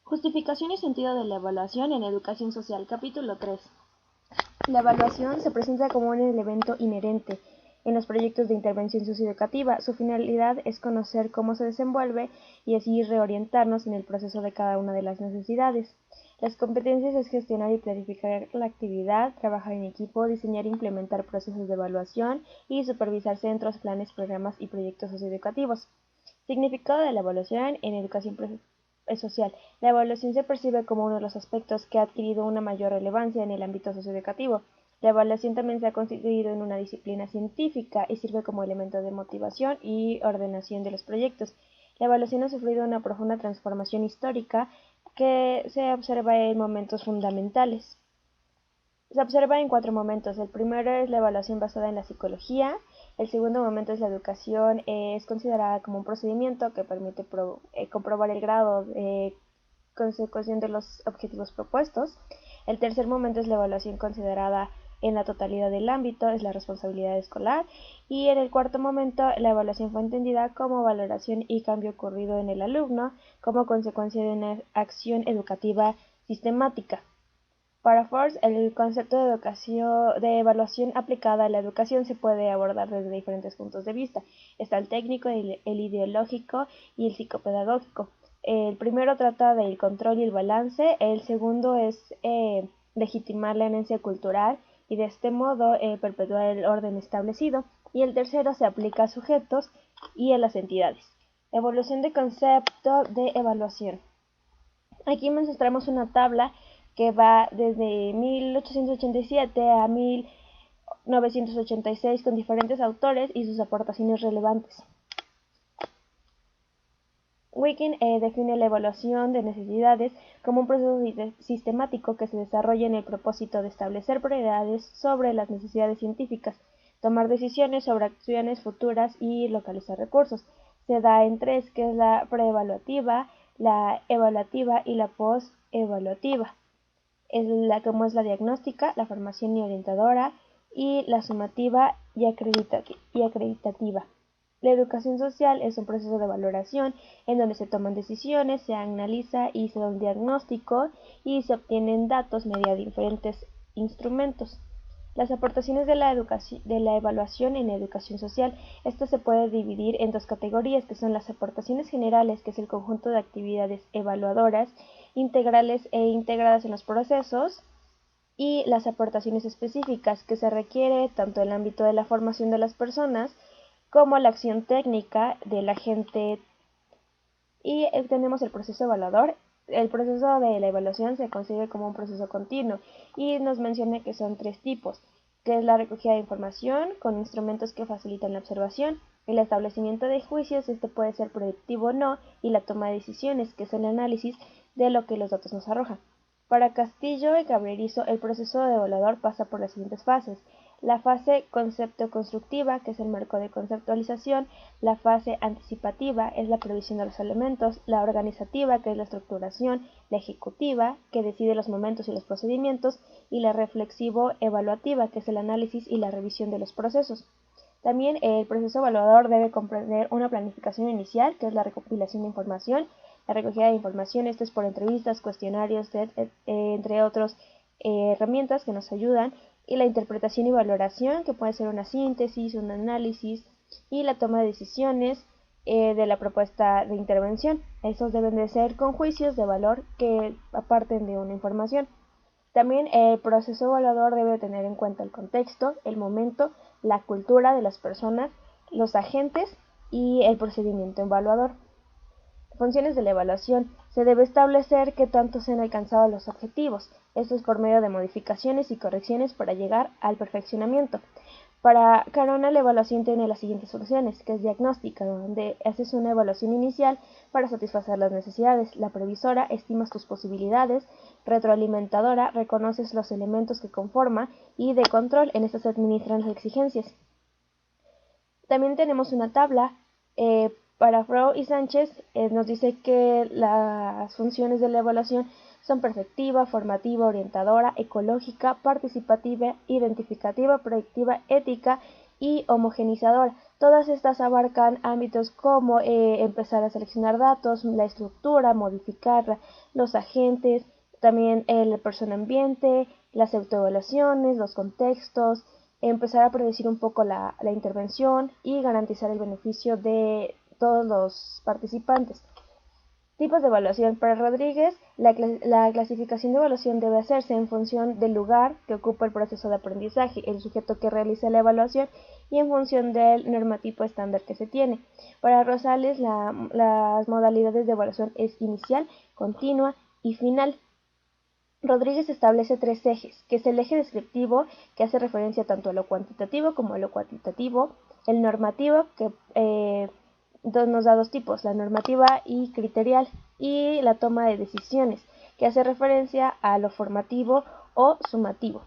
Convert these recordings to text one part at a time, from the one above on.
Justificación y sentido de la evaluación en educación social, capítulo 3. La evaluación se presenta como un elemento inherente en los proyectos de intervención socioeducativa. Su finalidad es conocer cómo se desenvuelve y así reorientarnos en el proceso de cada una de las necesidades. Las competencias es gestionar y planificar la actividad, trabajar en equipo, diseñar e implementar procesos de evaluación y supervisar centros, planes, programas y proyectos socioeducativos. Significado de la evaluación en educación social. La evaluación se percibe como uno de los aspectos que ha adquirido una mayor relevancia en el ámbito socioeducativo. La evaluación también se ha constituido en una disciplina científica y sirve como elemento de motivación y ordenación de los proyectos. La evaluación ha sufrido una profunda transformación histórica que se observa en momentos fundamentales. Se observa en 4 momentos. El primero es la evaluación basada en la psicología. El segundo momento es la educación. Es considerada como un procedimiento que permite comprobar el grado de consecución de los objetivos propuestos. El tercer momento es la evaluación considerada en la totalidad del ámbito, es la responsabilidad escolar. Y en el cuarto momento, la evaluación fue entendida como valoración y cambio ocurrido en el alumno como consecuencia de una acción educativa sistemática. Para Force, el concepto de evaluación aplicada a la educación se puede abordar desde diferentes puntos de vista. Está el técnico, el ideológico y el psicopedagógico. El primero trata del control y el balance, el segundo es legitimar la herencia cultural y de este modo perpetuar el orden establecido, y el tercero se aplica a sujetos y a las entidades. Evolución de concepto de evaluación. Aquí mostramos una tabla que va desde 1887 a 1986 con diferentes autores y sus aportaciones relevantes. Wiking define la evaluación de necesidades como un proceso sistemático que se desarrolla en el propósito de establecer prioridades sobre las necesidades científicas, tomar decisiones sobre acciones futuras y localizar recursos. Se da en 3, que es la preevaluativa, la evaluativa y la postevaluativa. Como es la diagnóstica, la formación y orientadora, y la sumativa y acreditativa. La educación social es un proceso de valoración en donde se toman decisiones, se analiza y se da un diagnóstico y se obtienen datos mediante diferentes instrumentos. Las aportaciones de la evaluación en educación social. Esta se puede dividir en 2 categorías, que son las aportaciones generales, que es el conjunto de actividades evaluadoras integrales e integradas en los procesos, y las aportaciones específicas, que se requiere tanto en el ámbito de la formación de las personas como la acción técnica del agente. Y tenemos el proceso evaluador. El proceso de la evaluación se concibe como un proceso continuo y nos menciona que son 3 tipos, que es la recogida de información con instrumentos que facilitan la observación, el establecimiento de juicios, este puede ser predictivo o no, y la toma de decisiones, que es el análisis de lo que los datos nos arrojan. Para Castillo y Cabrerizo, el proceso de evaluador pasa por las siguientes fases: la fase concepto-constructiva, que es el marco de conceptualización; la fase anticipativa es la previsión de los elementos; la organizativa, que es la estructuración; la ejecutiva, que decide los momentos y los procedimientos; y la reflexivo-evaluativa, que es el análisis y la revisión de los procesos. También el proceso evaluador debe comprender una planificación inicial, que es la recopilación de información, la recogida de información, esto es por entrevistas, cuestionarios, entre otras herramientas que nos ayudan, y la interpretación y valoración, que puede ser una síntesis, un análisis, y la toma de decisiones de la propuesta de intervención. Estos deben de ser con juicios de valor que aparten de una información. También el proceso evaluador debe tener en cuenta el contexto, el momento, la cultura de las personas, los agentes y el procedimiento evaluador. Funciones de la evaluación. Se debe establecer qué tanto se han alcanzado los objetivos. Esto es por medio de modificaciones y correcciones para llegar al perfeccionamiento. Para Carona, la evaluación tiene las siguientes funciones, que es diagnóstica, donde haces una evaluación inicial para satisfacer las necesidades; la previsora, estimas tus posibilidades; retroalimentadora, reconoces los elementos que conforman; y de control, en esta se administran las exigencias. También tenemos una tabla para Froh y Sánchez, nos dice que las funciones de la evaluación son perceptiva, formativa, orientadora, ecológica, participativa, identificativa, proyectiva, ética y homogeneizadora. Todas estas abarcan ámbitos como empezar a seleccionar datos, la estructura, modificarla, los agentes, también el persona ambiente, las autoevaluaciones, los contextos, empezar a predecir un poco la intervención y garantizar el beneficio de todos los participantes. Tipos de evaluación. Para Rodríguez, la clasificación de evaluación debe hacerse en función del lugar que ocupa el proceso de aprendizaje, el sujeto que realiza la evaluación y en función del normativo estándar que se tiene. Para Rosales, las modalidades de evaluación es inicial, continua y final. Rodríguez establece tres ejes, que es el eje descriptivo, que hace referencia tanto a lo cuantitativo como a lo cuantitativo, el normativo, que nos da dos tipos, la normativa y criterial, y la toma de decisiones, que hace referencia a lo formativo o sumativo.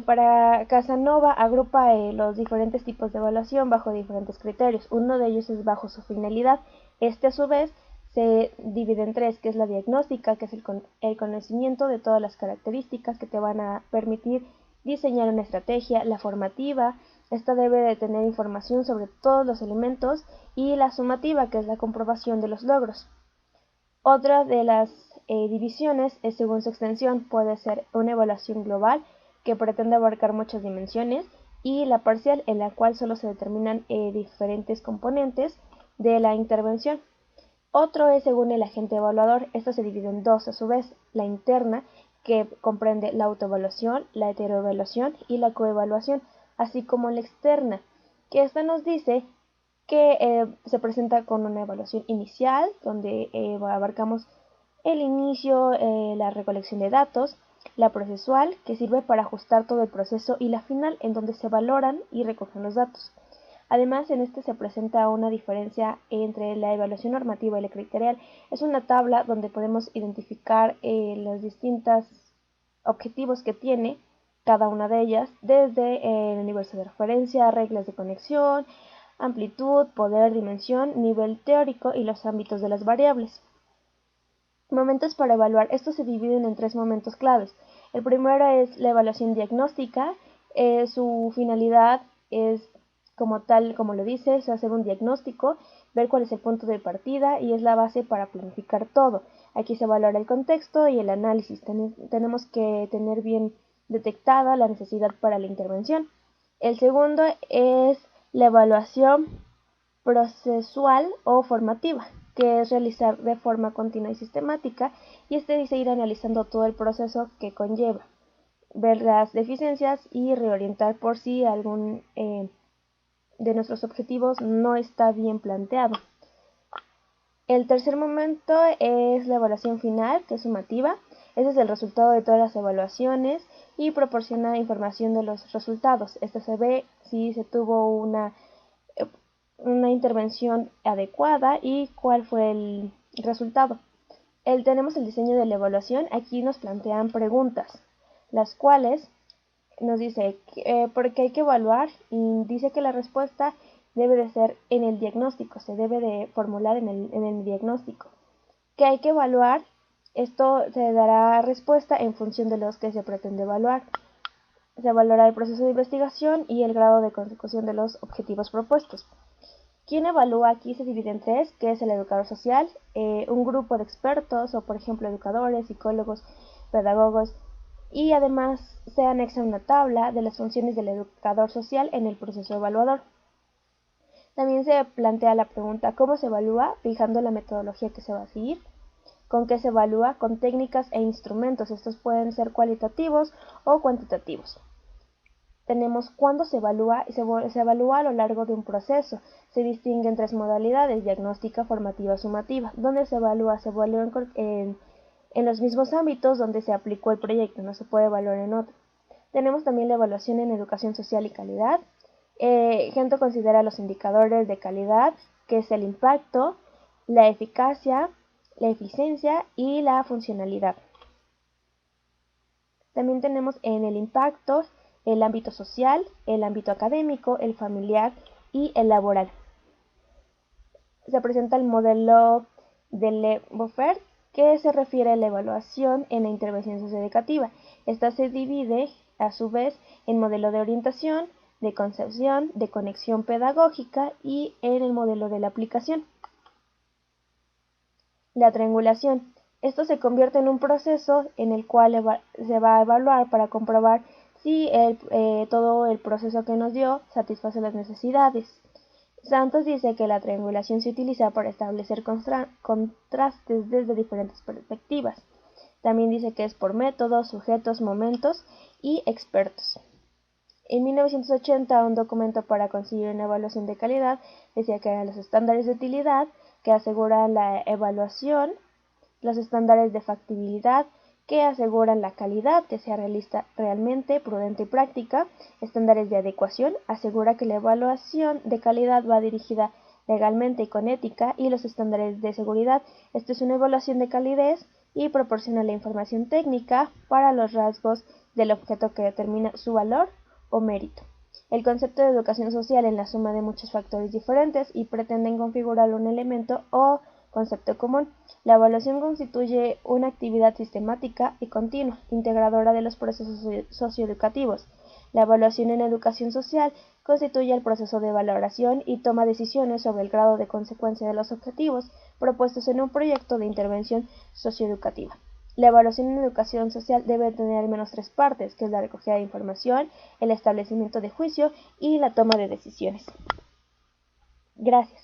Para Casanova agrupa los diferentes tipos de evaluación bajo diferentes criterios. Uno de ellos es bajo su finalidad. Este a su vez se divide en tres, que es la diagnóstica, que es el conocimiento de todas las características que te van a permitir diseñar una estrategia. La formativa, esta debe de tener información sobre todos los elementos, y la sumativa, que es la comprobación de los logros. Otra de las divisiones es según su extensión, puede ser una evaluación global, que pretende abarcar muchas dimensiones, y la parcial, en la cual solo se determinan diferentes componentes de la intervención. Otro es según el agente evaluador. Esto se divide en dos a su vez, la interna, que comprende la autoevaluación, la heteroevaluación y la coevaluación, así como la externa, que esta nos dice que se presenta con una evaluación inicial, donde abarcamos el inicio, la recolección de datos, la procesual, que sirve para ajustar todo el proceso, y la final, en donde se valoran y recogen los datos. Además, en este se presenta una diferencia entre la evaluación normativa y la criterial. Es una tabla donde podemos identificar los distintos objetivos que tiene cada una de ellas, desde el universo de referencia, reglas de conexión, amplitud, poder, dimensión, nivel teórico y los ámbitos de las variables. Momentos para evaluar. Estos se dividen en tres momentos claves. El primero es la evaluación diagnóstica. Su finalidad es, como tal, como lo dice, es hacer un diagnóstico, ver cuál es el punto de partida y es la base para planificar todo. Aquí se valora el contexto y el análisis. Tenemos que tener bien detectada la necesidad para la intervención. El segundo es la evaluación procesual o formativa, que es realizar de forma continua y sistemática, y dice ir analizando todo el proceso que conlleva, ver las deficiencias y reorientar por si algún de nuestros objetivos no está bien planteado. El tercer momento es la evaluación final, que es sumativa. Ese es el resultado de todas las evaluaciones y proporciona información de los resultados. Esta se ve si se tuvo una intervención adecuada y cuál fue el resultado. Tenemos el diseño de la evaluación. Aquí nos plantean preguntas, las cuales nos dice por qué hay que evaluar, y dice que la respuesta debe de ser en el diagnóstico, se debe de formular en el diagnóstico. ¿Qué hay que evaluar? Esto se dará respuesta en función de los que se pretende evaluar. Se evaluará el proceso de investigación y el grado de consecución de los objetivos propuestos. ¿Quién evalúa? Aquí se divide en tres, que es el educador social, un grupo de expertos, o por ejemplo educadores, psicólogos, pedagogos, y además se anexa una tabla de las funciones del educador social en el proceso evaluador. También se plantea la pregunta ¿cómo se evalúa? Fijando la metodología que se va a seguir. ¿Con qué se evalúa? Con técnicas e instrumentos. Estos pueden ser cualitativos o cuantitativos. Tenemos cuándo se evalúa. Se evalúa a lo largo de un proceso. Se distinguen tres modalidades: diagnóstica, formativa, sumativa. ¿Dónde se evalúa? Se evalúa en los mismos ámbitos donde se aplicó el proyecto, no se puede evaluar en otro. Tenemos también la evaluación en educación social y calidad. Gento considera los indicadores de calidad, que es el impacto, la eficacia, la eficiencia y la funcionalidad. También tenemos en el impacto el ámbito social, el ámbito académico, el familiar y el laboral. Se presenta el modelo de Le Beaufort, que se refiere a la evaluación en la intervención socioeducativa. Esta se divide, a su vez, en modelo de orientación, de concepción, de conexión pedagógica y en el modelo de la aplicación. La triangulación. Esto se convierte en un proceso en el cual se va a evaluar para comprobar si todo el proceso que nos dio satisface las necesidades. Santos dice que la triangulación se utiliza para establecer contrastes desde diferentes perspectivas. También dice que es por métodos, sujetos, momentos y expertos. En 1980, un documento para conseguir una evaluación de calidad decía que eran los estándares de utilidad que aseguran la evaluación, los estándares de factibilidad que aseguran la calidad, que sea realista realmente, prudente y práctica, estándares de adecuación, asegura que la evaluación de calidad va dirigida legalmente y con ética, y los estándares de seguridad. Esto es una evaluación de calidez y proporciona la información técnica para los rasgos del objeto que determina su valor o mérito. El concepto de educación social es la suma de muchos factores diferentes y pretenden configurar un elemento o concepto común. La evaluación constituye una actividad sistemática y continua, integradora de los procesos socioeducativos. La evaluación en educación social constituye el proceso de valoración y toma decisiones sobre el grado de consecuencia de los objetivos propuestos en un proyecto de intervención socioeducativa. La evaluación en educación social debe tener al menos 3 partes, que es la recogida de información, el establecimiento de juicio y la toma de decisiones. Gracias.